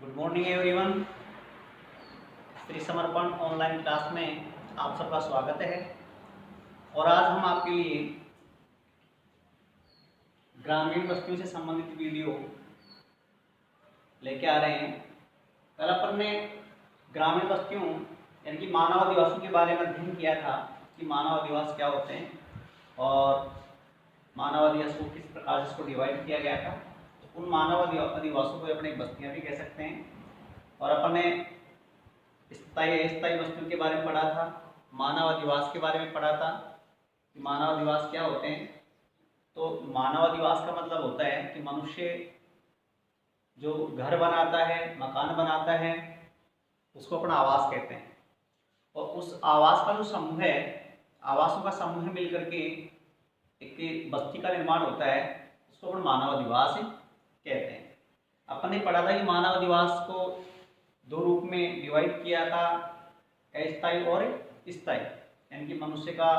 Good morning everyone. Shri समर्पण online class में आप सबका स्वागत है। और आज हम आपके लिए ग्रामीण बस्तियों से संबंधित वीडियो लेके आ रहे हैं। कल अपन ने ग्रामीण बस्तियों यानी कि मानव आदिवासियों के बारे में अध्ययन किया था कि मानव आदिवासी क्या होते हैं और मानव आदिवासी को किस प्रकार से इसको डिवाइड किया गया था। उन मानव आदिवासियों को अपने बस्तियां भी कह सकते हैं। और अपन ने स्थायी अस्थायी बस्तियों के बारे में पढ़ा था, मानव आदिवास के बारे में पढ़ा था कि मानव आदिवास क्या होते हैं। तो मानव आदिवास का मतलब होता है कि मनुष्य जो घर बनाता है, मकान बनाता है, उसको अपना आवास कहते हैं। और उस आवास का जो समूह है, आवासों का समूह मिलकर के एक बस्ती का निर्माण होता है, उसको अपन मानव आदिवास कहते हैं। अपन ने पढ़ा था कि मानव आदिवास को दो रूप में डिवाइड किया था, अस्थायी और स्थायी। यानी कि मनुष्य का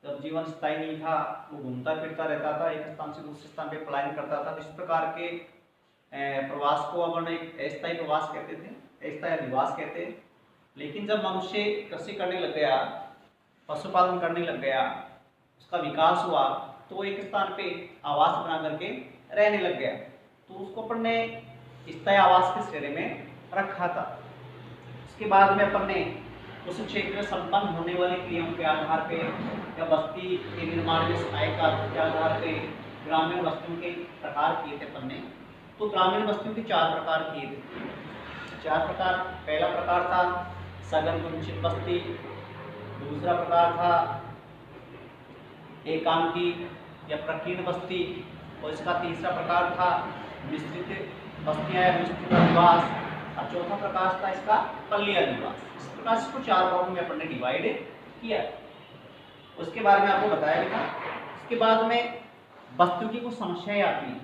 जब जीवन स्थायी नहीं था, वो घूमता फिरता रहता था, एक स्थान से दूसरे स्थान पे पलायन करता था। इस प्रकार के प्रवास को अपन एक अस्थायी प्रवास कहते थे, अस्थायी अधिवास कहते हैं। लेकिन जब मनुष्य कृषि करने लग गया, पशुपालन करने लग गया, उसका विकास हुआ, तो एक स्थान पे आवास बना करके रहने लग गया। तो उसको अपन ने स्थायी आवास के श्रेणी में रखा था। उसके बाद में अपन ने उस क्षेत्र में संपन्न होने वाली क्रियाओं के आधार पे या बस्ती के निर्माण में सहायक के आधार पे ग्रामीण बस्तियों के प्रकार किए थे अपन ने। तो ग्रामीण बस्तियों के 4 प्रकार किए थे। 4 प्रकार। पहला प्रकार था सघन कुंचित बस्ती, दूसरा प्रकार था एकांकी या प्रकीर्ण बस्ती, और इसका तीसरा प्रकार था विस्तृत बस्तियां या विस्तृत निवास, और चौथा प्रकार था इसका पल्ली निवास। इस प्रकार इसको 4 भागों में अपन ने डिवाइड किया। उसके बारे में आपको बताया भी था। इसके बाद में बस्तियों की कुछ समस्याएं आती हैं।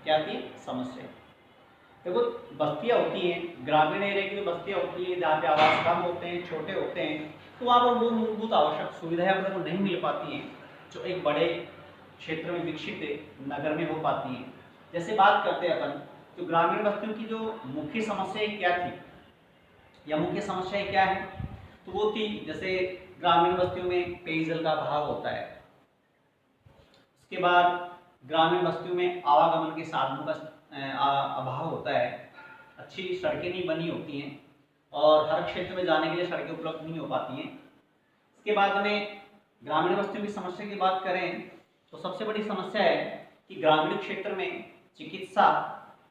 क्या आती है? समस्या। देखो, बस्तियां होती हैं, ग्रामीण एरिया की जो बस्तियां होती है जहाँ पे आवास कम होते हैं, छोटे होते हैं, तो वहाँ पर वो मूलभूत आवश्यक सुविधाएं अपने को नहीं मिल पाती हैं जो एक बड़े क्षेत्र में विकसित नगर में हो पाती हैं। जैसे बात करते हैं अपन, तो ग्रामीण बस्तियों की जो मुख्य समस्याएं क्या थी या मुख्य समस्याएं क्या है, तो वो थी जैसे ग्रामीण बस्तियों में पेयजल का अभाव होता है। उसके बाद ग्रामीण बस्तियों में आवागमन के साधनों का अभाव होता है, अच्छी सड़कें नहीं बनी होती हैं और हर क्षेत्र में जाने के लिए सड़कें उपलब्ध नहीं हो पाती हैं। इसके बाद में ग्रामीण बस्तियों की समस्या की बात करें तो सबसे बड़ी समस्या है कि ग्रामीण क्षेत्र में चिकित्सा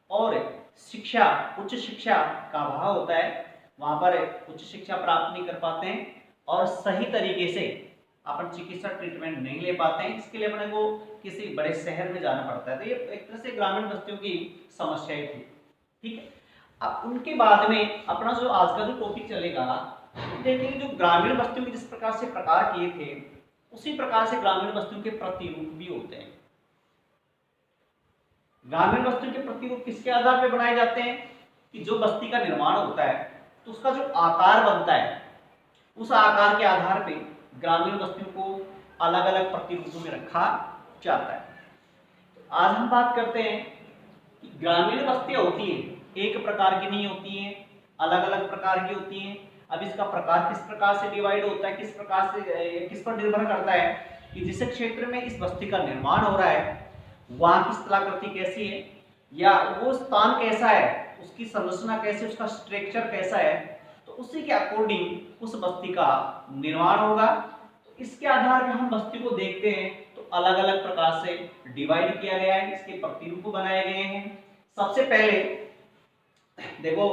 और शिक्षा, उच्च शिक्षा का अभाव होता है। वहाँ पर उच्च शिक्षा प्राप्त नहीं कर पाते हैं और सही तरीके से अपन चिकित्सा ट्रीटमेंट नहीं ले पाते हैं। इसके लिए अपने को किसी बड़े शहर में जाना पड़ता है। तो ये एक तरह से ग्रामीण बस्तियों की समस्याएं थी। ठीक है। अब उनके बाद में अपना जो आज का जो टॉपिक चलेगा, देखेंगे जो ग्रामीण बस्तियों के जिस प्रकार से प्रकार किए थे, उसी प्रकार से ग्रामीण बस्तियों के प्रतिरूप भी होते हैं। ग्रामीण बस्तियों के प्रतिरूप किसके आधार पर बनाए जाते हैं कि जो बस्ती का निर्माण होता है तो उसका जो आकार बनता है, उस आकार के आधार पे ग्रामीण बस्तियों को अलग अलग प्रतिरूपों में रखा जाता है। तो आज हम बात करते हैं कि ग्रामीण बस्तियां होती हैं, एक प्रकार की नहीं होती हैं, अलग अलग प्रकार की होती हैं। अब इसका प्रकार किस प्रकार से डिवाइड होता है, किस प्रकार से, किस पर निर्भर करता है कि जिस क्षेत्र में इस बस्ती का निर्माण हो रहा है वहां की स्थलाकृति कैसी है या वो स्थान कैसा है, उसकी संरचना कैसी, उसका स्ट्रक्चर कैसा है, तो उसी के अकॉर्डिंग उस बस्ती का निर्माण होगा। तो इसके आधार पर हम बस्ती को देखते हैं तो अलग अलग प्रकार से डिवाइड किया गया है, इसके प्रतिरूप बनाए गए हैं। सबसे पहले देखो,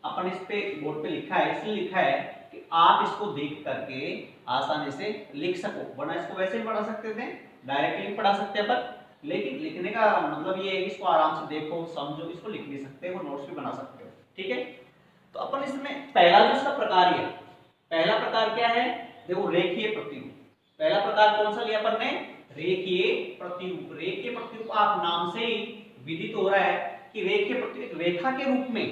अपन इस पे बोर्ड पे लिखा है, इसलिए लिखा है कि आप इसको देख करके आसानी से लिख सको, वरना इसको वैसे ही पढ़ा सकते थे, डायरेक्टली पढ़ा सकते हैं पर, लेकिन लिखने का मतलब ये है कि इसको आराम से देखो, समझो, इसको लिख भी सकते हो, नोट्स भी बना सकते हो। ठीक है। तो अपन इसमें पहला जो इसका प्रकार है, पहला प्रकार क्या है? देखो, रेखीय प्रतिरूप। पहला प्रकार कौन सा लिया अपन ने? रेखीय प्रतिरूप। रेखीय प्रतिरूप आप नाम से ही विदित हो रहा है कि रेखीय प्रतिरूप रेखा के रूप में,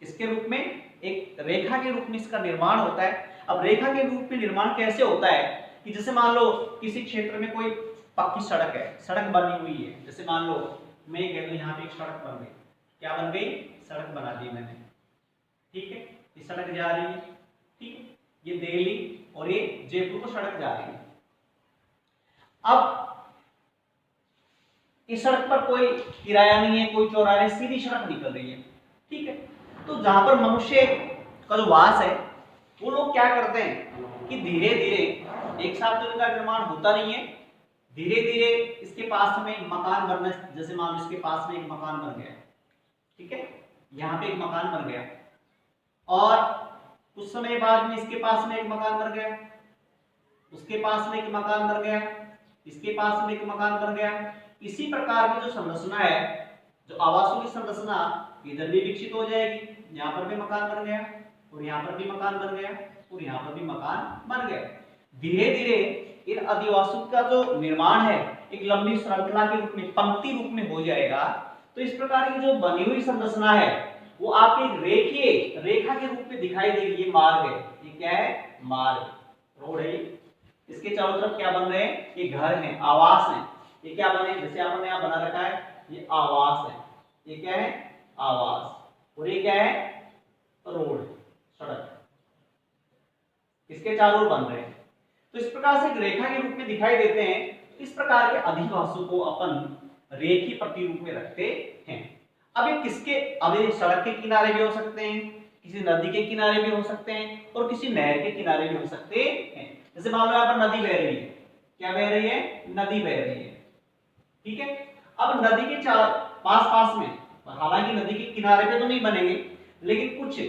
किसके रूप में? एक रेखा के रूप में इसका निर्माण होता है। अब रेखा के रूप में निर्माण कैसे होता है कि जैसे मान लो किसी क्षेत्र में कोई पक्की सड़क है, सड़क बनी हुई है, जैसे मान लो मैं कह दूं यहाँ पे एक सड़क बन गई, क्या बन गई? सड़क बना दी मैंने, ठीक है, ये सड़क जा रही है, ठीक है, ये दिल्ली और ये जयपुर को सड़क जा रही है। अब इस सड़क पर कोई किराया नहीं है, कोई चौराहा नहीं, सीधी सड़क निकल रही है, ठीक है। तो जहां पर मनुष्य का जो वास है वो लोग क्या करते हैं कि धीरे धीरे, एक साथ तो इनका निर्माण होता नहीं है, धीरे धीरे इसके पास में मकान बनना, जैसे मान लो इसके पास में एक मकान बन गया, ठीक है, यहाँ पे एक मकान बन गया और कुछ समय बाद में इसके पास में एक मकान बन गया, उसके पास में एक मकान बन गया, इसके पास में एक मकान बन गया। इसी प्रकार की जो संरचना है, जो आवासों की संरचना, इधर भी विकसित हो जाएगी, यहाँ पर भी मकान बन गया और यहाँ पर भी मकान बन गया और यहाँ पर भी मकान बन गया। धीरे धीरे इन आदिवासियों का जो निर्माण है एक लंबी श्रृंखला के रूप में, पंक्ति रूप में हो जाएगा। तो इस प्रकार की जो बनी हुई संरचना है वो आपके रेखीय रेखा के रूप में दिखाई देगी। ये मार्ग है, ये क्या है, मार्ग, रोड है। इसके चारों तरफ क्या बन रहे हैं, ये घर हैं, आवास हैं। ये क्या बने, जैसे आपने यहाँ बना रखा है, ये आवास है, ये क्या है, आवास, और ये क्या है, रोड, सड़क, इसके चारों बन रहे हैं। तो इस प्रकार से एक रेखा के रूप में दिखाई देते हैं। इस प्रकार के अधिवासों को अपन रेखीय प्रतिरूप में रखते हैं। अब ये किसके, अब ये सड़क के किनारे भी हो सकते हैं, किसी नदी के किनारे भी हो सकते हैं और किसी नहर के किनारे भी हो सकते हैं। जैसे मान लो यहाँ पर नदी बह रही है, क्या बह रही है, नदी बह रही है, ठीक है। अब नदी के चार पास में, हालांकि नदी के किनारे पे तो नहीं बनेंगे, लेकिन कुछ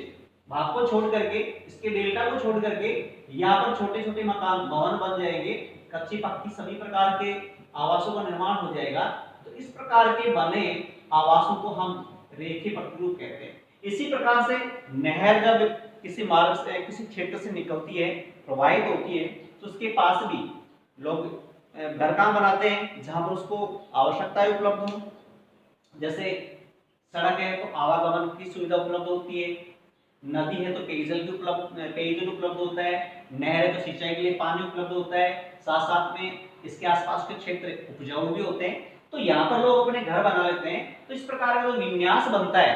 भाग को छोड़ करके, इसके डेल्टा को छोड़ करके यहाँ पर छोटे छोटे मकान भवन बन जाएंगे, कच्ची पक्की सभी प्रकार के आवासों का निर्माण हो जाएगा। तो इस प्रकार के बने आवासों को हम रेखीय प्रतिरूप कहते हैं। इसी प्रकार से नहर जब किसी मार्ग से, किसी क्षेत्र से निकलती है, प्रवाहित होती है, तो उसके पास भी लोग घर काम बनाते हैं जहां पर उसको आवश्यकताएं उपलब्ध हो। जैसे सड़क है तो आवागमन की सुविधा उपलब्ध होती है, नदी है तो पेयजल उपलब्ध होता है, नहर है तो सिंचाई के लिए पानी उपलब्ध होता है, साथ साथ में इसके आसपास के क्षेत्र उपजाऊ भी होते हैं। तो यहाँ पर लोग अपने घर बना लेते हैं। तो इस प्रकार का जो विन्यास बनता है,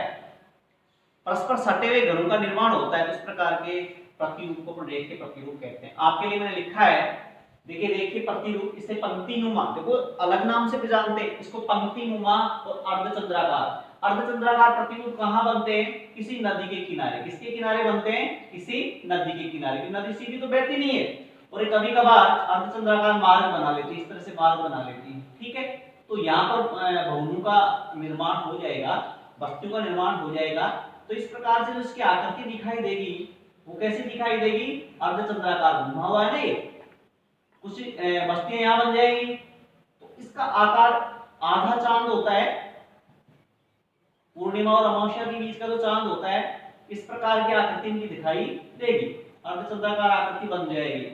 परस्पर सटे हुए घरों का निर्माण होता है। तो इस प्रकार के प्रतिरूप को रेखीय प्रतिरूप कहते हैं। आपके लिए मैंने लिखा है, देखिए रेखीय प्रतिरूप, इसे पंक्तिनुमा, देखो अलग नाम से भी जानते हैं इसको, पंक्तिनुमा और अर्धचंद्राकार। अर्धचंद्राकार प्रतिरूप कहाँ बनते हैं, किसी नदी के किनारे। किसके किनारे बनते हैं, किसी नदी के किनारे। नदी सीधी तो बहती नहीं है और कभी कभार अर्धचंद्राकार मार्ग बना लेती है, इस तरह से मार्ग बना लेती है, ठीक है। तो यहाँ पर भवनों का निर्माण हो जाएगा, बस्तियों का निर्माण हो जाएगा। तो इस प्रकार से जो इसकी आकृति दिखाई देगी वो कैसी दिखाई देगी, अर्धचंद्राकार घुमा हुआ है ना, ये कुछ बस्तियां यहाँ बन जाएगी। तो इसका आकार आधा चांद होता है, पूर्णिमा और अमावस्या के बीच का जो चांद होता है, इस प्रकार की आकृति इनकी दिखाई देगी, अर्धचंद्राकार आकृति बन जाएगी।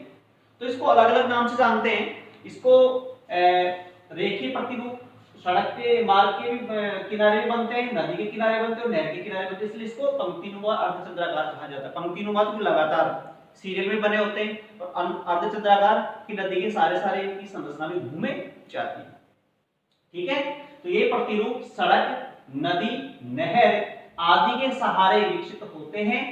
तो इसको अलग अलग नाम से जानते हैं। इसको रेखीय प्रतिरूप सड़क के मार्ग के भी किनारे भी बनते हैं, नदी के किनारे बनते हैं और नहर के किनारे बनते हैं, इसलिए इसको पंक्तिनुमा अर्धचंद्राकार कहा जाता है। पंक्तिनुमा तो लगातार सीरियल में बने होते हैं और अर्धचंद्राकार की नदी के सारे इनकी संरचना में घूमे जाती है, ठीक है। तो ये प्रतिरूप सड़क, नदी, नहर आदि के सहारे विकसित होते हैं।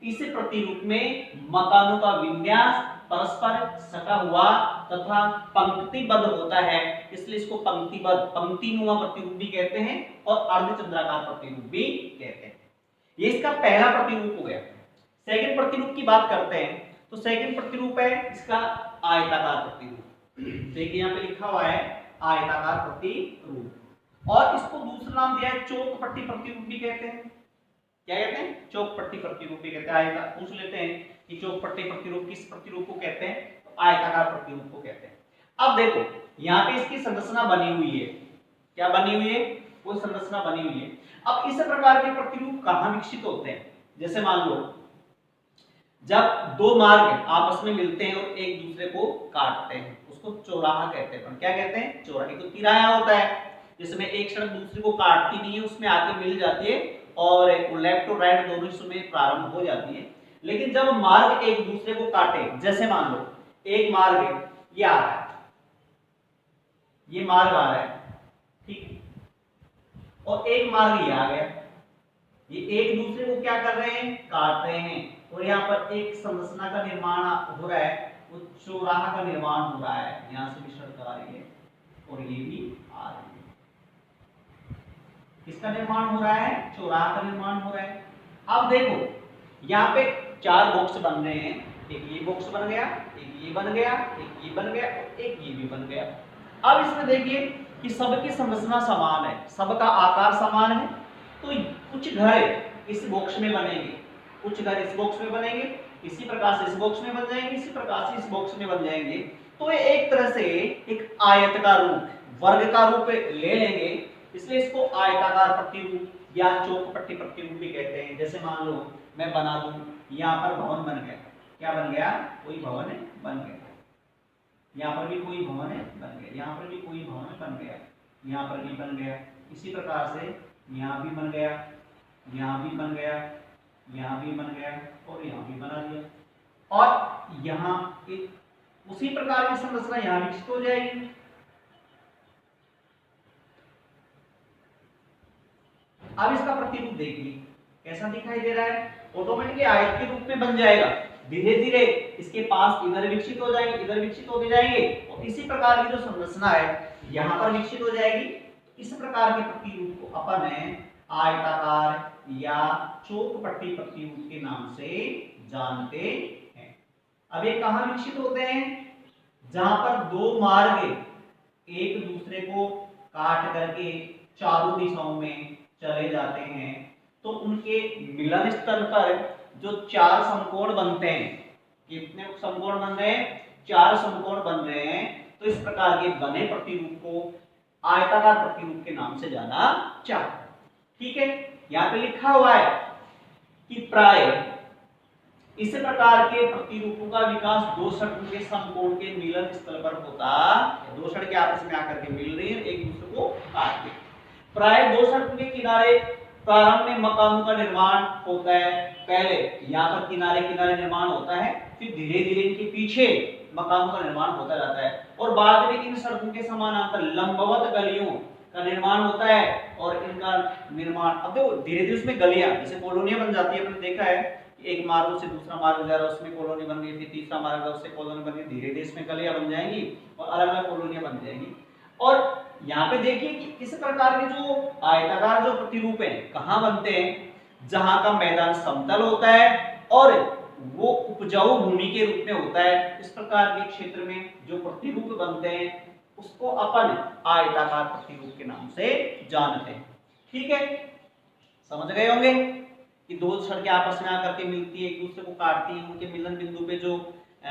इस प्रतिरूप में मकानों का विन्यास परस्पर सटा हुआ तथा पंक्तिबद्ध होता है, इसलिए इसको पंक्तिबद्ध, पंक्तिनुमा प्रतिरूप भी कहते हैं और अर्धचंद्राकार प्रतिरूप भी कहते हैं। ये इसका पहला प्रतिरूप हो गया। सेकंड प्रतिरूप की बात करते हैं तो सेकंड प्रतिरूप है इसका आयताकार प्रतिरूप। देखिए यहाँ पे लिखा हुआ है आयताकार प्रतिरूप, और इसको दूसरा नाम दिया है चौकपट्टी प्रतिरूप भी कहते हैं। क्या कहते हैं, चौकपट्टी प्रतिरूप भी कहते हैं। आयता पूछ लेते हैं कि चौकपट्टी प्रतिरूप किस प्रतिरूप को कहते हैं, तो आयताकार प्रतिरूप को कहते हैं। अब देखो यहाँ पे इसकी संरचना बनी हुई है, क्या बनी हुई है, वो संरचना बनी हुई है। अब इस प्रकार के प्रतिरूप कहाँ विकसित होते हैं, जैसे मान लो जब दो मार्ग आपस में मिलते हैं और एक दूसरे को काटते हैं, उसको चौराहा कहते हैं। क्या कहते हैं, चौराहे। तो तिराया होता है जिसमें एक सड़क दूसरे को काटती नहीं है, उसमें आके मिल जाती है और लेफ्ट और राइट दोनों इसमें प्रारंभ हो जाती है। लेकिन जब मार्ग एक दूसरे को काटे, जैसे मान लो एक मार्ग है, ये आ रहा है, ये मार्ग आ रहा है, ठीक, और एक मार्ग ये आ गया, ये एक दूसरे को क्या कर रहे हैं, काट रहे हैं, और यहाँ पर एक संरचना का निर्माण हो रहा है, वो चौराहा का निर्माण हो रहा है। यहाँ से भी सड़क आ रही है और ये भी आ रही है। किसका निर्माण हो रहा है, चौराहा का निर्माण हो रहा है। अब देखो यहाँ पे 4 बॉक्स बन रहे हैं, एक ये बॉक्स बन गया, एक ये बन गया, एक ये बन गया, एक ये भी बन गया। अब इसमें देखिए कि सबकी संरचना समान है, सबका आकार समान है, तो कुछ घर इस बॉक्स में बनेंगे, कुछ घर इस बॉक्स में बनेंगे, इसी प्रकार से इस बॉक्स में बन जाएंगे, इसी प्रकार से इस बॉक्स में बन जाएंगे। तो ये एक तरह से एक आयत का रूप, वर्ग का रूप ले लेंगे, इसलिए इसको आयताकार प्रतिरूप या चौकपट्टी प्रतिरूप भी कहते हैं। जैसे मान लो मैं बना दूं, यहाँ पर भवन बन गया, क्या बन गया, कोई भवन बन गया, यहाँ पर भी कोई भवन बन गया, यहाँ पर भी कोई भवन बन गया, यहाँ पर भी बन गया, इसी प्रकार से यहाँ भी बन गया, यहाँ भी बन गया, यहाँ भी बन गया, और यहाँ भी बना दिया। और यहाँ उसी प्रकार की संरचना यहाँ विकसित हो जाएगी। अब इसका प्रतिरूप देखिए कैसा दिखाई दे रहा है, ऑटोमेटिकली आयत के रूप में बन जाएगा। धीरे धीरे इसके पास इधर विकसित हो जाएंगे, इधर विकसित होते जाएंगे, और इसी प्रकार की जो संरचना है यहाँ पर विकसित हो जाएगी। इस प्रकार के प्रतिरूप को अपन आयताकार या चौकपट्टी प्रतिरूप के नाम से जानते हैं। अब ये कहाँ विकसित होते हैं, जहां पर दो मार्ग एक दूसरे को काट करके चारों दिशाओं में चले जाते हैं, तो उनके मिलन स्थल पर जो 4 समकोण बनते हैं, कितने समकोण बन रहे हैं, 4 समकोण बन रहे हैं, तो इस प्रकार के बने प्रतिरूप को आयताकार प्रतिरूप के नाम से जाना चाहते हैं। ठीक है, यहाँ पे लिखा हुआ है कि प्राय इस प्रकार के प्रतिरूपों का विकास 2 सड़कों के समकोण के मिलन स्थल पर होता है। 2 सड़कें आपस में आकर के मिल रही हैं, एक दूसरे को काट के। प्राय 2 सड़कों के किनारे प्रारंभ में मकानों का निर्माण होता है। पहले यहाँ पर किनारे किनारे निर्माण होता है, फिर धीरे धीरे इनके पीछे मकानों का निर्माण होता जाता है, और बाद में इन सड़कों के समानांतर लंबवत गलियों का निर्माण होता है, और इनका निर्माण अब देखो धीरे धीरे उसमें गलियां जैसे कॉलोनियां बन जाती है। आपने देखा है कि एक मार्ग से दूसरा मार्ग जा रहा है, उसमें कॉलोनी बन गई, फिर तीसरा मार्ग उससे कॉलोनी बन गई, धीरे धीरे इसमें गलियां बन जाएंगी और अलग अलग कॉलोनियां बन जाएंगी। और यहाँ पे देखिए कि इस प्रकार के जो आयताकार जो प्रतिरूप है कहाँ बनते हैं, जहां का मैदान समतल होता है और वो उपजाऊ भूमि के रूप में होता है। इस प्रकार के क्षेत्र में जो प्रतिरूप बनते हैं उसको अपन आयताकार प्रतिरूप के नाम से जानते हैं। ठीक है, समझ गए होंगे कि 2 सड़कें आपस में आकर के मिलती है, एक दूसरे को काटती है, उनके मिलन बिंदु पे जो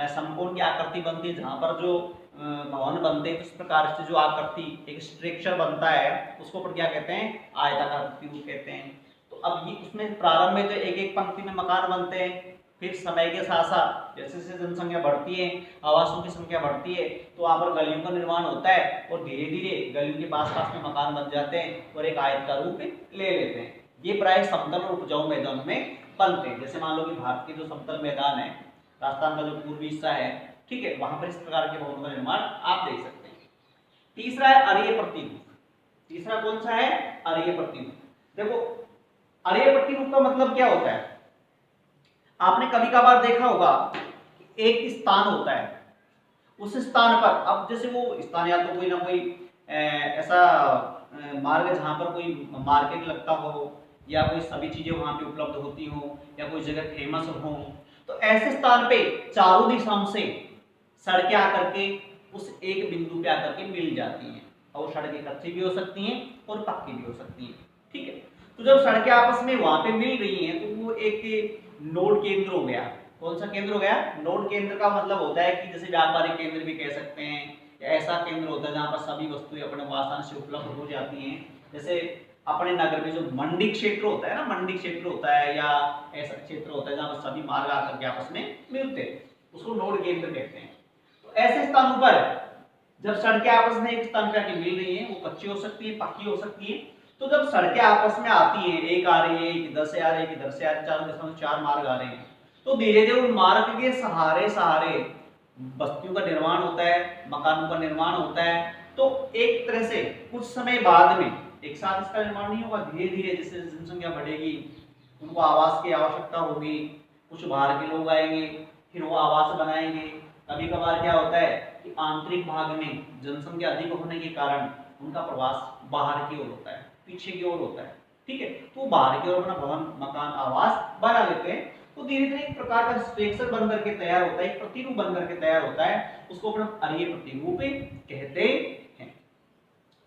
समकोण की आकृति बनती है, जहां पर जो भवन बनते हैं, इस प्रकार से जो आकृति एक स्ट्रक्चर बनता है उसको अपन क्या कहते हैं, आयताकार प्रतिरूप कहते हैं। तो अब ये उसमें प्रारंभ में तो एक एक पंक्ति में मकान बनते हैं, फिर समय के साथ साथ जैसे जैसे जनसंख्या बढ़ती है, आवासों की संख्या बढ़ती है, तो वहाँ पर गलियों का निर्माण होता है, और धीरे धीरे गलियों के पास पास में मकान बन जाते हैं और एक आयत का रूप ले लेते हैं। ये प्राय समतल और उपजाऊ मैदानों में बनते हैं। जैसे मान लो कि भारत के जो समतल मैदान है, राजस्थान का जो पूर्वी हिस्सा है, ठीक है, वहां पर इस प्रकार के भवनों का निर्माण आप देख सकते हैं। तीसरा है अरीय प्रतिरूप। तीसरा कौन सा है, अरीय प्रतिरूप। देखो अरीय प्रतिरूप का मतलब क्या होता है, आपने कभी कभार देखा होगा एक स्थान होता है, उस स्थान पर अब जैसे वो स्थान या तो कोई ना कोई ऐसा मार्ग जहां पर कोई मार्केट लगता हो, या कोई सभी चीजें वहां पे उपलब्ध होती हो, या कोई जगह फेमस हो, तो ऐसे स्थान पे चारों दिशाओं से सड़कें आकर के उस एक बिंदु पे आकर के मिल जाती हैं, और सड़कें कच्ची भी हो सकती हैं और पक्की भी हो सकती हैं। ठीक है, तो जब सड़कें आपस में वहां पे मिल रही हैं तो वो एक नोड केंद्र हो गया। कौन सा केंद्र हो गया, नोड केंद्र का मतलब होता है कि जैसे व्यापारिक केंद्र भी कह सकते हैं, या ऐसा केंद्र होता है जहां पर सभी वस्तुएं अपने आसानी से उपलब्ध हो जाती हैं। जैसे अपने नगर में जो मंडी क्षेत्र होता है ना, मंडी क्षेत्र होता है या ऐसा क्षेत्र होता है जहां पर सभी मार्ग आकर के आपस में मिलते हैं, उसको नोड केंद्र कहते हैं। तो ऐसे स्थानों पर जब सड़कें आपस में एक स्थान पे आके मिल रही हैं, वो कच्ची हो सकती है, पक्की हो सकती है, तो जब सड़कें आपस में आती हैं, एक आ रही है, एक इधर से आ रही है, एक इधर से आ रही है, चारों दिशाओं से 4 मार्ग आ रहे हैं, तो धीरे धीरे उन मार्ग के सहारे सहारे बस्तियों का निर्माण होता है, मकानों का निर्माण होता है। तो एक तरह से कुछ समय बाद में एक साथ इसका निर्माण नहीं होगा, धीरे धीरे जैसे जनसंख्या बढ़ेगी, उनको आवास की आवश्यकता होगी, कुछ बाहर के लोग आएंगे, फिर वो आवास बनाएंगे। कभी कभार क्या होता है कि आंतरिक भाग में जनसंख्या अधिक होने के कारण उनका प्रवास बाहर की ओर होता है, पीछे की ओर होता है, ठीक है। तो बाहर की ओर अपना भवन, मकान, आवास बना लेते हैं। तो धीरे धीरे एक प्रकार का स्ट्रक्चर बन करके तैयार होता है, एक प्रतिरूप बन करके तैयार होता है, उसको अपना अरीय प्रतिरूप कहते हैं।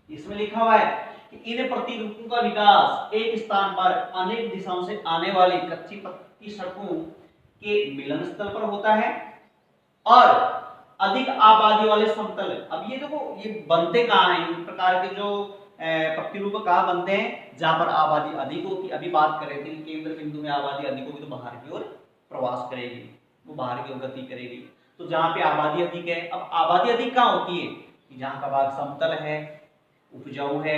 इसमें लिखा हुआ है कि इन प्रतिरूपों का विकास एक स्थान पर अनेक दिशाओं से आने वाली कच्ची पक्की सड़कों के मिलन स्थल पर होता है और अधिक आबादी वाले समतल। अब ये देखो ये बनते कहाँ हैं, इन प्रकार के जो प्रतिरूप कहाँ बनते हैं, जहां पर आबादी अधिक होती। अभी बात कर रहे थे केंद्र बिंदु में आबादी अधिक होगी तो बाहर की ओर प्रवास करेगी, वो बाहर की ओर गति करेगी। तो जहां पे आबादी अधिक है, अब आबादी अधिक कहाँ होती है कि जहां का भाग समतल है, उपजाऊ है,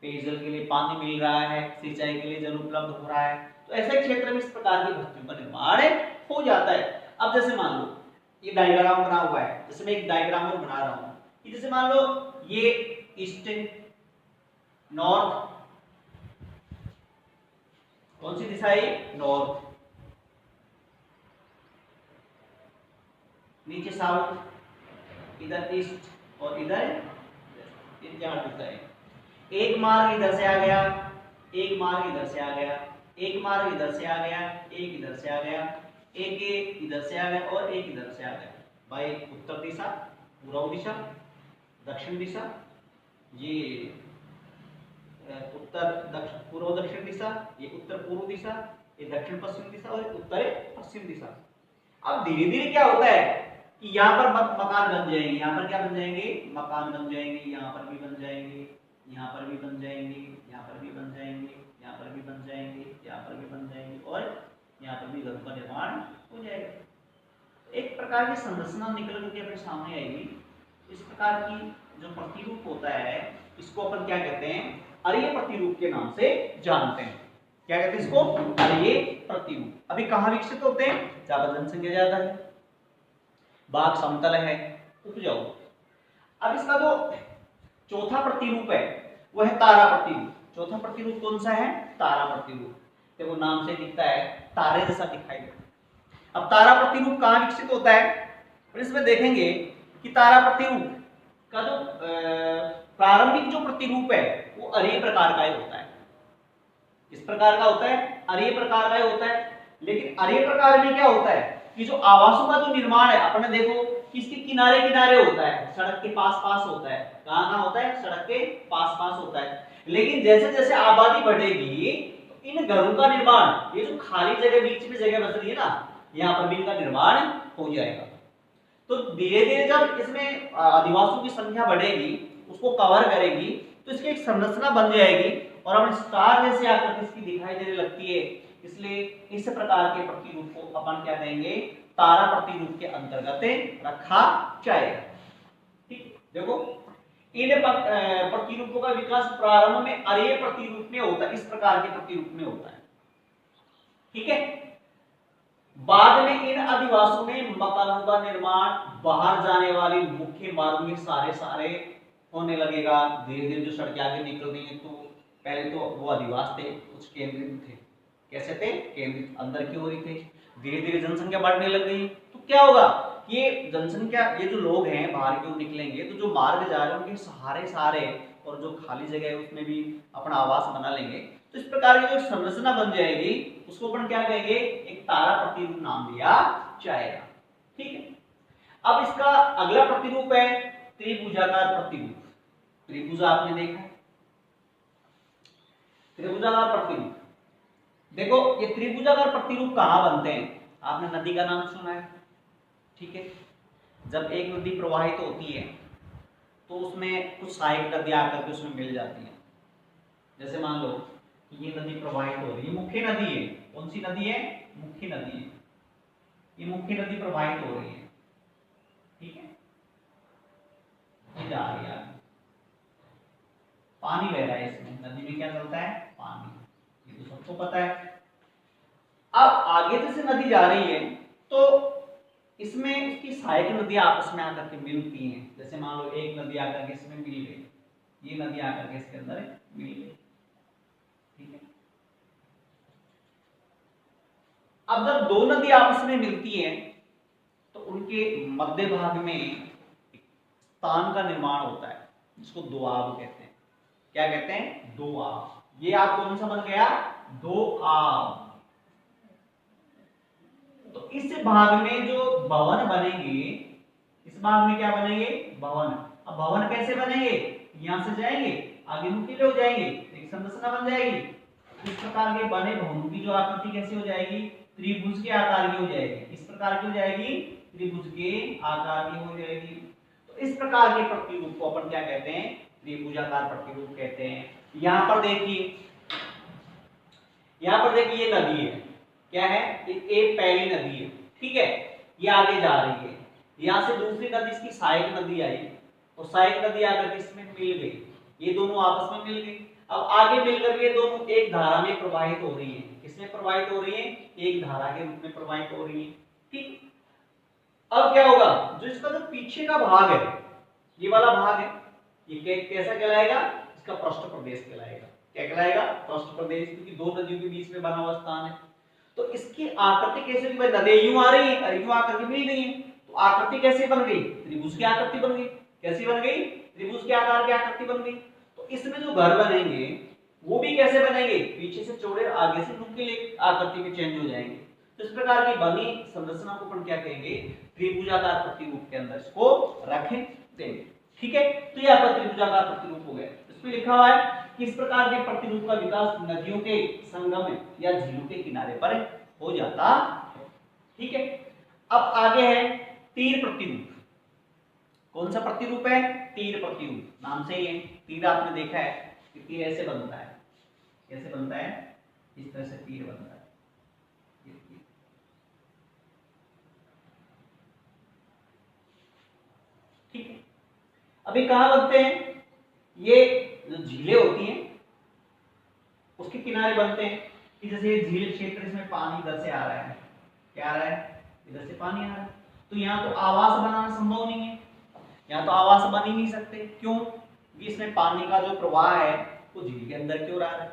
पेयजल के लिए पानी मिल रहा है, सिंचाई के लिए जल उपलब्ध हो रहा है, तो ऐसे क्षेत्र में इस प्रकार की बस्तियों का निर्माण हो जाता है। अब जैसे मान लो ये डायग्राम बना हुआ है, जैसे मैं एक डायग्राम और बना रहा हूं कि जैसे मान लो ये ईस्ट, नॉर्थ, कौन सी दिशा है, नॉर्थ, नीचे साउथ, इधर ईस्ट और इधर वेस्ट, इन चार दिशाएं। एक मार्ग इधर से आ गया, एक मार्ग इधर से आ गया, एक मार्ग इधर से आ गया, एक इधर से आ गया, एक इधर से आ गया और एक इधर से आ गया। भाई उत्तर दिशा, पूर्व दिशा, दक्षिण दिशा, ये उत्तर दक्षिण पूर्व दक्षिण दिशा, ये उत्तर पूर्व दिशा, ये दक्षिण पश्चिम दिशा और उत्तर पश्चिम दिशा। अब धीरे धीरे क्या होता है कि यहाँ पर मकान बन जाएंगे, यहाँ पर क्या बन जाएंगे, मकान बन जाएंगे, यहाँ पर भी बन जाएंगे, यहाँ पर भी बन जाएंगे, यहाँ पर भी बन जाएंगे, यहाँ पर भी बन जाएंगे, यहाँ पर भी बन जाएंगे और यहाँ पर भी घरों का निर्माण हो जाएगा। एक प्रकार की संरचना निकल करके अपने सामने आएगी। इस प्रकार की जो प्रतिरूप होता है इसको अपन क्या कहते हैं, अरीय प्रतिरूप के नाम से जानते हैं। क्या कहते हैं इसको, अरीय प्रतिरूप। अभी कहाँ विकसित होते हैं, जहां पर जनसंख्या ज्यादा है, भाग समतल है, उपजाऊ। अब इसका जो चौथा प्रतिरूप है वो है तारा प्रतिरूप। चौथा प्रतिरूप कौन सा है, तारा प्रतिरूप। देखो नाम से दिखता है तारे जैसा दिखाई देता है। अब तारा प्रतिरूप कहाँ विकसित होता है, और इसमें देखेंगे कि तारा प्रतिरूप का जो प्रारंभिक जो प्रतिरूप है वो अरीय प्रकार का ही होता है। इस प्रकार का होता है, अरीय प्रकार का ही होता है। लेकिन अरीय प्रकार में क्या होता है कि जो आवासों का जो निर्माण है, अपने देखो किसके किनारे किनारे होता है, सड़क के पास पास होता है। कहाँ कहाँ होता है, सड़क के पास पास होता है। लेकिन जैसे जैसे आबादी बढ़ेगी तो इन घरों का निर्माण, ये जो खाली जगह बीच में जगह बच रही है ना, यहाँ पर भी इनका निर्माण हो जाएगा। तो धीरे धीरे जब इसमें आदिवासियों की संख्या बढ़ेगी, उसको कवर करेगी, तो इसकी एक संरचना बन जाएगी और हम स्टार जैसे आकर इसकी दिखाई देने लगती है। इसलिए इस प्रकार के प्रतिरूप को अपन क्या कहेंगे, तारा प्रतिरूप के अंतर्गत रखा जाएगा। ठीक, देखो इन प्रतिरूपों का विकास प्रारंभ में अरीय प्रतिरूप में होता है, इस प्रकार के प्रतिरूप में होता है, ठीक है। बाद में इन आदिवासियों ने मकानों का निर्माण बाहर जाने वाली मुख्य मार्ग में सारे होने लगेगा। धीरे धीरे जो सड़कें आगे निकल रही है, तो पहले तो वो आदिवासी थे, कुछ केंद्रित थे। कैसे थे, केंद्रित अंदर की ओर ही थे। धीरे धीरे जनसंख्या बढ़ने लग गई, तो क्या होगा, ये जनसंख्या, ये जो लोग हैं बाहर की ओर निकलेंगे, तो जो मार्ग जा रहे हैं उनके सहारे और जो खाली जगह है उसमें भी अपना आवास बना लेंगे। तो इस प्रकार की जो संरचना बन जाएगी उसको अपन क्या कहेंगे, एक तारा प्रतिरूप नाम दिया जाएगा, ठीक है। अब इसका अगला प्रतिरूप है त्रिभुजाकार प्रतिरूप। त्रिभुज आपने देखा है, त्रिभुजाकार प्रतिरूप। देखो ये त्रिभुजाकार प्रतिरूप कहां बनते हैं, आपने नदी का नाम सुना है, ठीक है। जब एक नदी प्रवाहित होती है तो उसमें कुछ सहायक नदियां आकर के उसमें मिल जाती हैं। जैसे मान लो ये नदी प्रवाहित हो रही है, मुख्य नदी है, कौन सी नदी है, मुख्य नदी है। ये मुख्य नदी प्रवाहित हो रही है, ठीक है, ये जा रही है, पानी बह रहा है, इसमें नदी में क्या चलता है, पानी, ये तो सबको पता है। अब आगे से नदी जा रही है तो इसमें उसकी सहायक नदियां आपस में आकर के मिलती हैं। जैसे मान लो एक नदी आकर के इसमें मिल गई, ये नदी आकर के इसके अंदर मिल गई, ठीक है। अब जब दो नदी आपस में मिलती हैं तो उनके मध्य भाग में एक स्थान का निर्माण होता है जिसको दोआब कहते हैं। क्या कहते हैं? दोआब। ये आप कौन सा बन गया? दोआब। तो इस भाग में जो भवन बनेंगे, इस भाग में क्या बनेंगे? भवन। अब भवन कैसे बनेंगे? यहां से जाएंगे, आगे नुकीले हो जाएंगे, एक संरचना बन जाएगी। इस प्रकार के बने भवनों की जो आकृति कैसे हो जाएगी? त्रिभुज के आकार की हो जाएगी। इस प्रकार की हो जाएगी, त्रिभुज के आकार की हो जाएगी। तो इस प्रकार के प्रतिरूप को अपन क्या कहते हैं? त्रिभुजाकार प्रतिरूप कहते हैं। यहां पर देखिए, यहां पर देखिए, ये नदी है। क्या है? ये पहली नदी है, ठीक है। ये आगे जा रही है, यहां से दूसरी नदी, इसकी सहायक नदी आई और सहायक नदी आकर इसमें मिल गई, ये दोनों आपस में मिल गई। अब आगे मिलकर ये दोनों एक धारा में प्रवाहित हो रही है। किसमें प्रवाहित हो रही है? एक धारा के रूप में प्रवाहित हो रही है, ठीक। अब क्या होगा? जो इसका जो पीछे का भाग है, ये वाला भाग है, ये कैसा कहलाएगा? इसका पृष्ठ प्रदेश कहलाएगा। क्या कहलाएगा? पृष्ठ प्रदेश, क्योंकि दो नदियों के बीच में बना हुआ स्थान है। तो इसकी आकृति कैसे? नदियां यूं आ रही है और यूं आकर के मिल गई है, तो आकृति कैसे बन गई? त्रिभुज की आकृति बन गई। कैसी बन गई? त्रिभुज के आकार की आकृति बन गई। तो इसमें जो घर बनेंगे वो भी कैसे बनेंगे? पीछे से चौड़े, आगे से नुकीले आकृति में चेंज हो जाएंगे। तो इस प्रकार की बनी संरचना को अपन क्या कहेंगे? त्रिभुजाकार प्रतिरूप के अंदर इसको रखें देंगे, ठीक है। तो ये आपका त्रिभुजाकार प्रतिरूप हो गया। इसमें लिखा हुआ है कि इस प्रकार के प्रतिरूप का विकास नदियों के संगम या झीलों के किनारे पर हो जाता है, ठीक है। अब आगे है तीर प्रतिरूप। कौन सा प्रतिरूप है? तीर प्रतिरूप। नाम से ही है, तीर आपने देखा है कि तीर ऐसे बनता है। कैसे बनता है? इस तरह से तीर बनता है, ठीक है। अभी कहां बनते हैं? ये जो झीलें होती हैं उसके किनारे बनते हैं कि जैसे ये झील क्षेत्र, इसमें पानी इधर से आ रहा है, क्या आ रहा है? इधर से पानी आ रहा है। तो यहाँ तो आवास बनाना संभव नहीं है, यहाँ तो आवास बन ही नहीं सकते। क्यों? क्योंकि इसमें पानी का जो प्रवाह है वो झील के अंदर क्यों रहा है,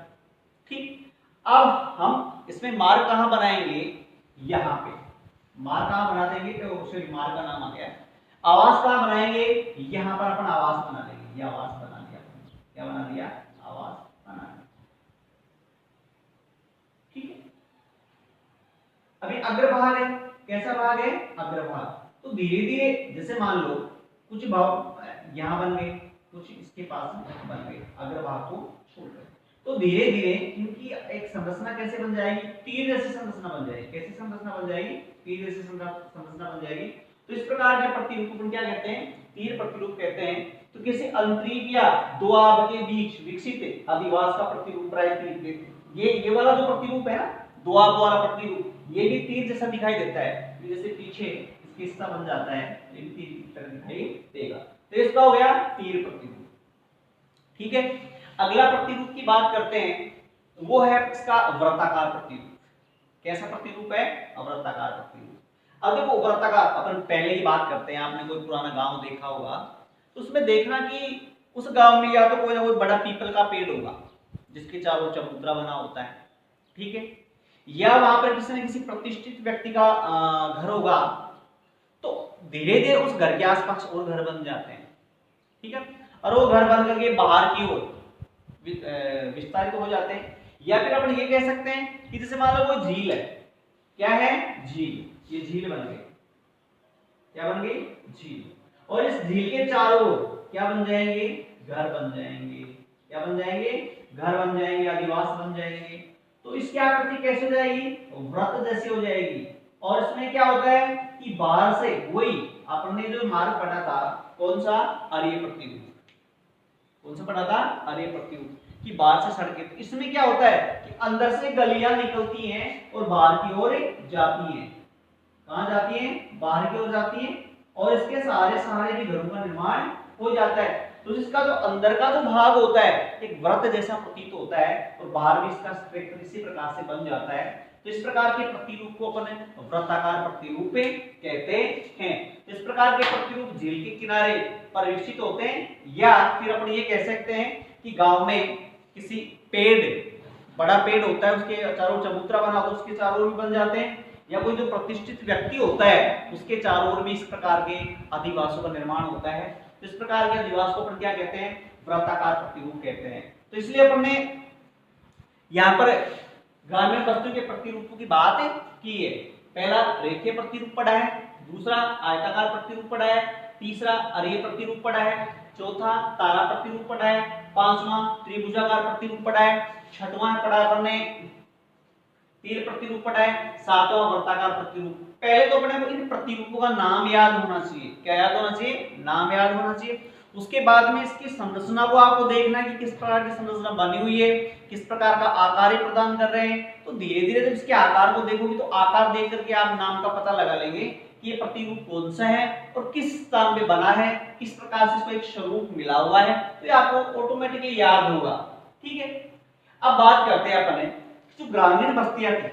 ठीक। अब हम इसमें मार्ग कहाँ बनाएंगे? यहाँ पे मार्ग कहाँ बना देंगे? तो मार्ग का नाम आ गया। आवास कहाँ बनाएंगे? यहाँ पर अपन आवास बना देंगे। ये आवास बना दिया, क्या बना दिया? आवास बना दिया, ठीक है। अभी अग्रभाग है। कैसा भाग है? अग्रभाग। तो धीरे धीरे जैसे मान लो कुछ भाव यहाँ बन गए, कुछ इसके पास बन गए, अग्रभाग को छोड़कर। तो धीरे धीरे इनकी एक संरचना कैसे बन जाएगी? तीर जैसी संरचना बन जाएगी। कैसी संरचना बन जाएगी? तीर जैसी संरचना बन जाएगी। तो इस प्रकार के प्रतिरूप को क्या कहते हैं? तीर प्रतिरूप कहते हैं। तो किसी अंतरिक या दोआब के बीच विकसित अधिवास का प्रतिरूप ये वाला जो प्रतिरूप है ना, दोआब वाला प्रतिरूप, ये भी तीर जैसा दिखाई देता है। जैसे पीछे इसका हिस्सा बन जाता है, ये भी तीर की तरह दिखाई देगा। तो इसका हो गया तीर प्रतिरूप, ठीक है। अगला प्रतिरूप की बात करते हैं, वो है इसका वृत्ताकार प्रतिरूप। कैसा प्रतिरूप है? वृत्ताकार प्रतिरूप। अब देखो वृत्ताकार, अपन पहले ही बात करते हैं। आपने कोई पुराना गांव देखा होगा तो उसमें देखना कि उस गांव में या तो कोई ना कोई बड़ा पीपल का पेड़ होगा जिसके चारों चबूतरा बना होता है, ठीक है। या वहां पर किसी न किसी प्रतिष्ठित व्यक्ति का घर होगा। तो धीरे धीरे उस घर के आसपास और घर बन जाते हैं, ठीक है। और वो घर बन करके बाहर की ओर विस्तारित हो जाते हैं। या फिर अपन ये कह सकते हैं कि जैसे मान लो वो झील है। क्या है? झील। ये झील बन गई। क्या बन गई? झील। और इस झील के चारों ओर क्या बन जाएंगे? घर बन जाएंगे। क्या बन जाएंगे? घर बन जाएंगे, अधिवास बन जाएंगे। तो इसकी आकृति कैसे हो जाएगी? वृत्त जैसी हो जाएगी। और इसमें क्या होता है कि बाहर से वही आपने जो मार्ग पढ़ा था, कौन सा? अरीय प्रतिरूप। कौन सा पढ़ा था? अरीय प्रतिरूप कि बाहर से सड़कें। तो इसमें क्या होता है कि अंदर से गलियां निकलती हैं और बाहर की ओर जाती हैं। कहां जाती हैं? बाहर की ओर जाती हैं। और इसके सहारे भी घरों का निर्माण हो जाता है। तो इसका जो अंदर का जो भाग होता है एक वृत्त जैसा प्रतीत होता है और बाहर भी इसका स्पेक्ट्रम इसी प्रकार से बन जाता है। तो इस प्रकार के प्रतिरूप को अपन वृत्ताकार प्रतिरूप कहते हैं। इस प्रकार के प्रतिरूप झील के किनारे पर विकसित होते हैं। या फिर अपन ये कह सकते हैं कि गांव में किसी पेड़ बड़ा पेड़ होता है उसके चारों चबूतरा बना होता है उसके चारों ओर भी बन जाते हैं, या कोई जो प्रतिष्ठित व्यक्ति होता है उसके चारों ओर भी इस प्रकार के अधिवासों का निर्माण होता है। तो इस प्रकार के अधिवास को अपन क्या कहते हैं, वृत्ताकार प्रतिरूप कहते हैं। तो इसलिए अपन ने यहाँ पर ग्रामीण बस्तियों के प्रतिरूपों की बात की है। पहला रेखीय प्रतिरूप पढ़ा है, दूसरा आयताकार प्रतिरूप पढ़ा है, तीसरा अरेखीय प्रतिरूप पढ़ा है, चौथा तारा प्रतिरूप पढ़ा है, पांचवा त्रिभुजाकार प्रतिरूप पढ़ा है, छठवां पढ़ा अपन ने तीर प्रतिरूप पढ़ा है, सातवां वृत्ताकार प्रतिरूप। पहले तो अपने को इन प्रतिरूपों का नाम याद होना चाहिए। क्या याद होना चाहिए, नाम याद होना चाहिए। उसके बाद में इसकी संरचना को आपको देखना है कि किस प्रकार की संरचना बनी हुई है, किस प्रकार का आकार प्रदान कर रहे हैं। तो धीरे धीरे जब इसके आकार को देखोगे तो आकार देख करके आप नाम का पता लगा लेंगे कि ये प्रतिरूप कौन सा है और किस स्थान पे बना है, किस प्रकार से इसको एक स्वरूप मिला हुआ है, तो ये आपको ऑटोमेटिकली याद होगा। ठीक है, अब बात करते हैं अपने जो ग्रामीण बस्तियां थी,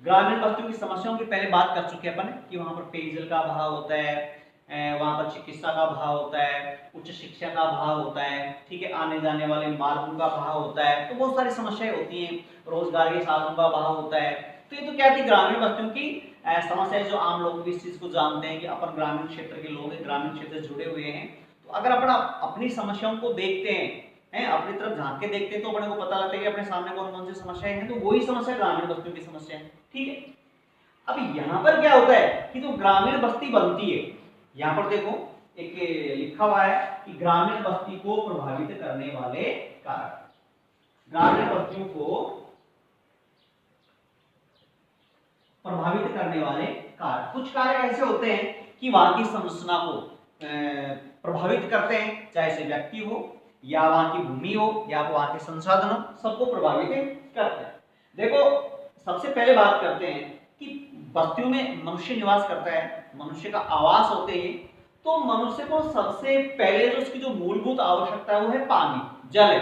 ग्रामीण बस्तियों की समस्याओं की पहले बात कर चुके हैं अपन कि वहां पर पेयजल का अभाव होता है, वहां पर चिकित्सा का अभाव होता है, उच्च शिक्षा का अभाव होता है, ठीक है, आने जाने वाले मार्गों का अभाव होता है, तो बहुत सारी समस्याएं होती हैं, रोजगार के साधनों का अभाव होता है। तो ये तो क्या थी ग्रामीण बस्तियों की समस्याएं, जो आम लोग भी इस चीज को जानते हैं कि अपन ग्रामीण क्षेत्र के लोग हैं, ग्रामीण क्षेत्र से जुड़े हुए हैं। तो अगर अपन अपनी समस्याओं को देखते हैं, अपनी तरफ झांक के देखते हैं, तो अपने को पता लगता है कि अपने सामने कौन कौन सी समस्याएं हैं, तो वही समस्या ग्रामीण बस्तियों की समस्या है। ठीक है, अब यहाँ पर क्या होता है कि जो ग्रामीण बस्ती बनती है, यहाँ पर देखो एक लिखा हुआ है कि ग्रामीण बस्ती को प्रभावित करने वाले कारक, ग्रामीण बस्तियों को प्रभावित करने वाले कारक। कुछ कारक ऐसे होते हैं कि वहां की संरचना को प्रभावित करते हैं, चाहे से व्यक्ति हो या वहां की भूमि हो या वहां के संसाधन हो, सबको प्रभावित करते हैं। देखो सबसे पहले बात करते हैं कि बस्तियों में मनुष्य निवास करता है, मनुष्य का आवास होते हैं, तो मनुष्य को सबसे पहले जो उसकी जो मूलभूत आवश्यकता है वो है पानी, जल है।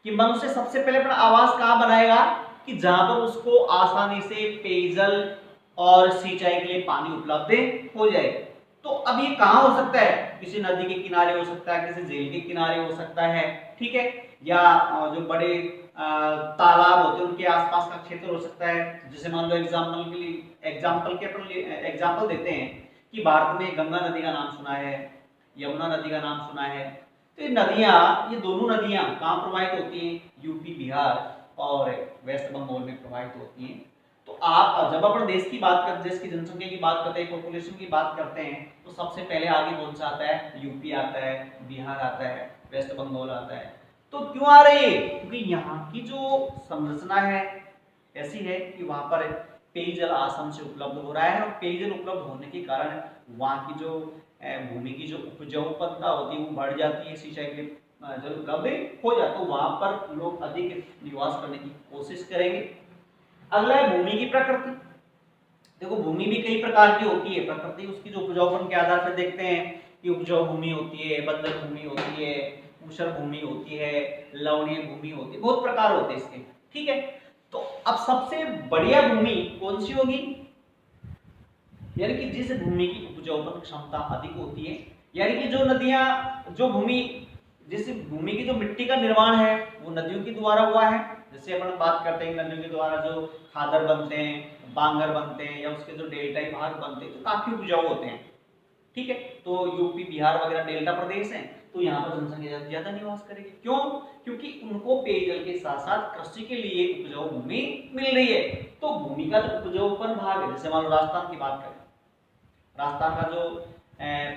कि मनुष्य सबसे पहले अपना आवास कहाँ बनाएगा कि जहां पर उसको आसानी से पेयजल और सिंचाई के लिए पानी उपलब्ध हो जाए। तो अब ये कहाँ हो सकता है, किसी नदी के किनारे हो सकता है, किसी झील के किनारे हो सकता है, ठीक है, या जो बड़े तालाब होते हैं उनके आसपास का क्षेत्र हो सकता है। जैसे मान लो एग्जाम्पल के लिए एग्जाम्पल देते हैं कि भारत में गंगा नदी का नाम सुना है, यमुना नदी का नाम सुना है। तो ये नदियां, ये दोनों नदियां कहाँ प्रवाहित होती हैं, यूपी बिहार और वेस्ट बंगाल में प्रवाहित होती हैं। तो आप जब अपन देश की बात करते हैं, देश की जनसंख्या की बात करते हैं, पॉपुलेशन की बात करते हैं, तो सबसे पहले आगे कौन सा आता है, यूपी आता है, बिहार आता है, वेस्ट बंगाल आता है। तो क्यों आ रही है, क्योंकि यहाँ की जो संरचना है ऐसी है कि वहां पर पेयजल आसानी से उपलब्ध हो रहा है, और पेयजल उपलब्ध होने के कारण वहां की जो भूमि की जो उपजाऊपनता होती है वो बढ़ जाती है, सिंचाई के लिए जल उपलब्ध हो जाता है, तो वहां पर लोग अधिक निवास करने की कोशिश करेंगे। अगला है भूमि की प्रकृति। देखो भूमि भी कई प्रकार की होती है, प्रकृति उसकी जो उपजाऊपन के आधार पर देखते हैं कि उपजाऊ भूमि होती है, बंजर भूमि होती है, ऊसर भूमि होती है, लवणीय भूमि होती है, बहुत प्रकार होते हैं इसके। ठीक है, तो अब सबसे बढ़िया भूमि कौन सी होगी, यानी कि जिस भूमि की उपजाऊपन क्षमता अधिक होती है, यानी कि जो नदियां, जो भूमि, जिस भूमि की जो मिट्टी का निर्माण है वो नदियों के द्वारा हुआ है। जैसे अपन बात करते हैं नदियों के द्वारा जो खादर बनते हैं, बांगर बनते हैं, या उसके जो डेल्टाई भाग बनते हैं, तो काफी उपजाऊ होते हैं। ठीक है, तो यूपी बिहार वगैरह डेल्टा प्रदेश है, तो यहाँ पर जनसंख्या ज्यादा निवास करेगी। क्यों, क्योंकि उनको पेयजल के साथ साथ कृषि के लिए उपजाऊ भूमि मिल रही है। तो भूमि का जो उपजाऊपन भाग है, जैसे मान लो राजस्थान की बात करें, राजस्थान का जो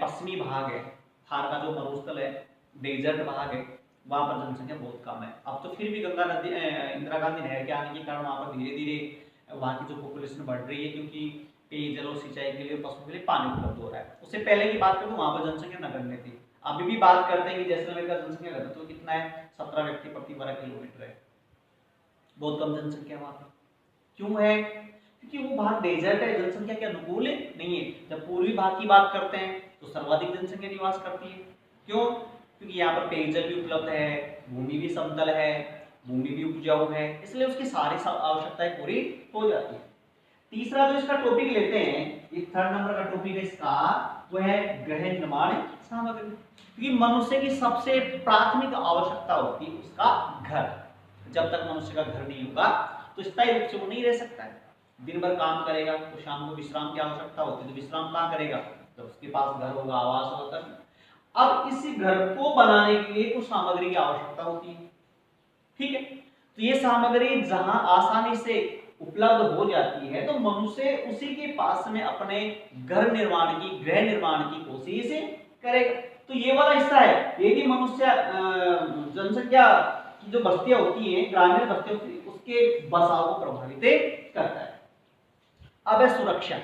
पश्चिमी भाग है, थार का जो मरुस्थल है, डेजर्ट भाग है, वहां पर जनसंख्या बहुत कम है। अब तो फिर भी गंगा नदी, इंदिरा गांधी नहर के आने के कारण वहां पर धीरे धीरे वहां की जो पॉपुलेशन बढ़ रही है, क्योंकि पेयजल और सिंचाई के लिए, पशुओं के लिए पानी उपलब्ध हो रहा है। उससे पहले की बात करें तो वहां पर जनसंख्या नगण्य थी। अभी भी बात करते हैं कि जैसलमेर का जनसंख्या घनत्व तो कितना है, 17 व्यक्ति प्रति वर्ग किलोमीटर है, बहुत कम जनसंख्या वहां पर। क्यों है, क्योंकि वो भाग डेजर्ट है, जनसंख्या के अनुकूल नहीं है। जब पूर्वी भाग की बात करते हैं तो सर्वाधिक जनसंख्या निवास करती है। क्यों, क्योंकि यहाँ पर पेयजल भी उपलब्ध है, भूमि भी समतल है, भूमि भी उपजाऊ है, इसलिए उसकी सारी आवश्यकताएं पूरी हो जाती है। तीसरा जो इसका टॉपिक लेते हैं, ये थर्ड नंबर का टॉपिक है इसका, वो है गृह निर्माण सामग्री। क्योंकि मनुष्य की सबसे प्राथमिक आवश्यकता होती है उसका घर। जब तक मनुष्य का घर नहीं होगा तो स्थायी रूप से वो नहीं रह सकता है। दिन भर काम करेगा तो शाम को विश्राम की आवश्यकता होती है, तो विश्राम कहाँ करेगा, तो उसके पास घर होगा, आवास होगा। अब इस घर को बनाने के लिए कुछ सामग्री की आवश्यकता होती है, ठीक है। तो ये सामग्री जहां आसानी से उपलब्ध हो जाती है तो मनुष्य उसी के पास में अपने घर निर्माण की, गृह निर्माण की कोशिश करेगा। तो ये वाला हिस्सा है, ये भी मनुष्य जनसंख्या की जो बस्तियां होती हैं, ग्रामीण बस्तियां, उसके बसाव को प्रभावित करता है। अब है सुरक्षा।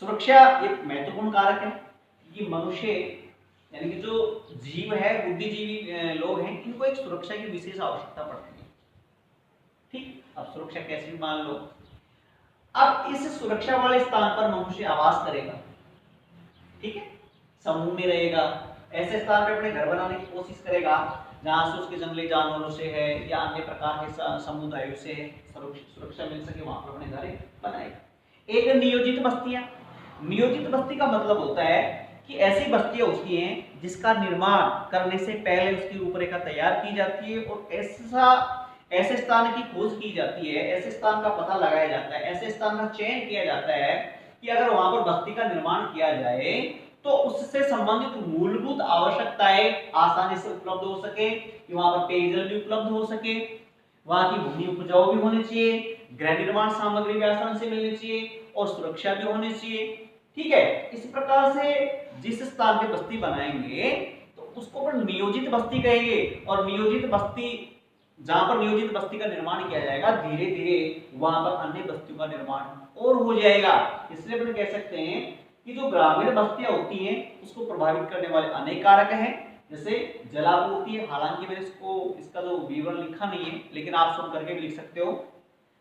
सुरक्षा एक महत्वपूर्ण कारक है कि मनुष्य यानी कि जो जीव है, बुद्धिजीवी लोग हैं, इनको एक सुरक्षा की विशेष आवश्यकता पड़ती है, ठीक। अब सुरक्षा कैसे भी मान लो, अब इस सुरक्षा वाले स्थान पर मनुष्य आवास करेगा, ठीक है, समूह में रहेगा, ऐसे स्थान पर अपने घर बनाने की कोशिश करेगा जहां से उसके जंगली जानवरों से है या अन्य प्रकार के समुदायों से सुरक्षा मिल सके, वहां पर अपने घर बनाएगा। एक नियोजित बस्तियां। नियोजित बस्ती का मतलब होता है कि ऐसी बस्तियां होती हैं जिसका निर्माण करने से पहले उसकी रूपरेखा तैयार की जाती है और ऐसे स्थान की खोज की जाती है, ऐसे स्थान का पता लगाया जाता है, ऐसे स्थान का चयन किया जाता है कि अगर वहां पर बस्ती का निर्माण किया जाए तो उससे संबंधित मूलभूत आवश्यकताएं आसानी से उपलब्ध हो सके, कि वहां पर पेयजल भी उपलब्ध हो सके, वहां की भूमि उपजाऊ भी होनी चाहिए, गृह निर्माण सामग्री भी आसानी से मिलनी चाहिए और सुरक्षा भी होनी चाहिए, ठीक है। इस प्रकार से जिस स्थान पे बस्ती बनाएंगे तो उसको अपन नियोजित बस्ती कहेंगे। और नियोजित बस्ती, जहां पर नियोजित बस्ती का निर्माण किया जाएगा, धीरे धीरे वहां पर अन्य बस्तियों का निर्माण और हो जाएगा। इसलिए अपन कह सकते हैं कि जो ग्रामीण बस्तियां होती हैं उसको प्रभावित करने वाले अनेक कारक हैं, जैसे जलापूर्ति है। हालांकि मैंने इसका जो विवरण लिखा नहीं है, लेकिन आप सुन करके भी लिख सकते हो।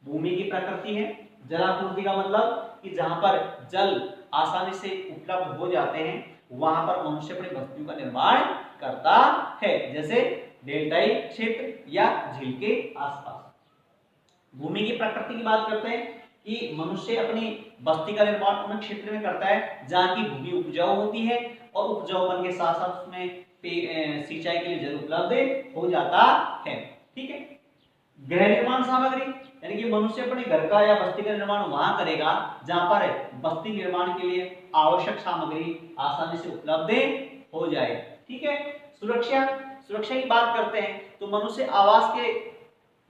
भूमि की प्रकृति है। जलापूर्ति का मतलब कि जहां पर जल आसानी से उपलब्ध हो जाते हैं वहां पर मनुष्य अपनी बस्तियों का निर्माण करता है, जैसे डेल्टाई क्षेत्र या झील के आसपास। भूमि की प्रकृति की बात करते हैं कि मनुष्य अपनी बस्ती का निर्माण उन क्षेत्र में करता है जहां की भूमि उपजाऊ होती है और उपजाऊपन के साथ साथ उसमें सिंचाई के लिए जल उपलब्ध हो जाता है, ठीक है। गृह निर्माण सामग्री यानी कि मनुष्य अपने घर का या बस्ती का निर्माण वहां करेगा जहां पर बस्ती निर्माण के लिए आवश्यक सामग्री आसानी से उपलब्ध हो जाए, ठीक है। सुरक्षा की बात करते हैं तो मनुष्य आवास के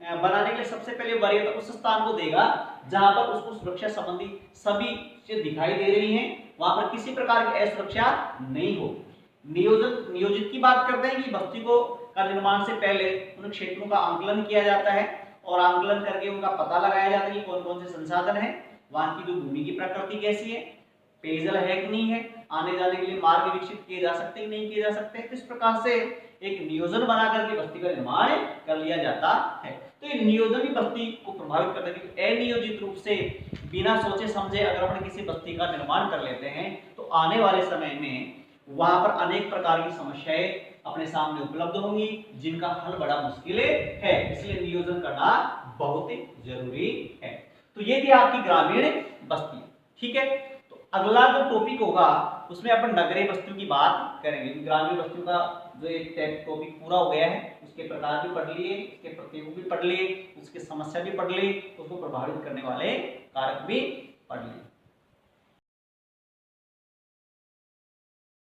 बनाने के लिए सबसे पहले वरीयता उस स्थान को देगा जहां पर उसको सुरक्षा संबंधी सभी चीजें दिखाई दे रही हैं, वहां पर किसी प्रकार की असुरक्षा नहीं हो। नियोजित की बात करते हैं कि बस्ती को का निर्माण से पहले उन क्षेत्रों का आंकलन किया जाता है और आंकलन करके उनका पता लगाया जाता है कि कौन कौन से संसाधन है, वहां की जो भूमि की प्रकृति कैसी है, पेयजल है कि नहीं है, आने जाने के लिए मार्ग विकसित किए जा सकते हैं नहीं किए जा सकते। इस प्रकार से एक नियोजन बना करके बस्ती का निर्माण कर लिया जाता है। तो ये नियोजन ही बस्ती को प्रभावित करता है कि अनियोजित रूप से बिना सोचे समझे अगर अपन किसी बस्ती का निर्माण कर लेते हैं तो आने वाले समय में वहां पर अनेक प्रकार की समस्याएं अपने सामने उपलब्ध होंगी जिनका हल बड़ा मुश्किल है, इसलिए नियोजन करना बहुत ही जरूरी है। तो ये थी आपकी ग्रामीण बस्ती, ठीक है। तो अगला जो टॉपिक होगा उसमें अपन नगरीय बस्तियों की बात करेंगे। ग्रामीण बस्तियों का जो एक टॉपिक पूरा हो गया है, उसके प्रकार भी पढ़ लिए, उसके प्रत्ययों भी पढ़ लिए, उसकी समस्या भी पढ़ ली, उसको प्रभावित करने वाले कारक भी पढ़ लिए।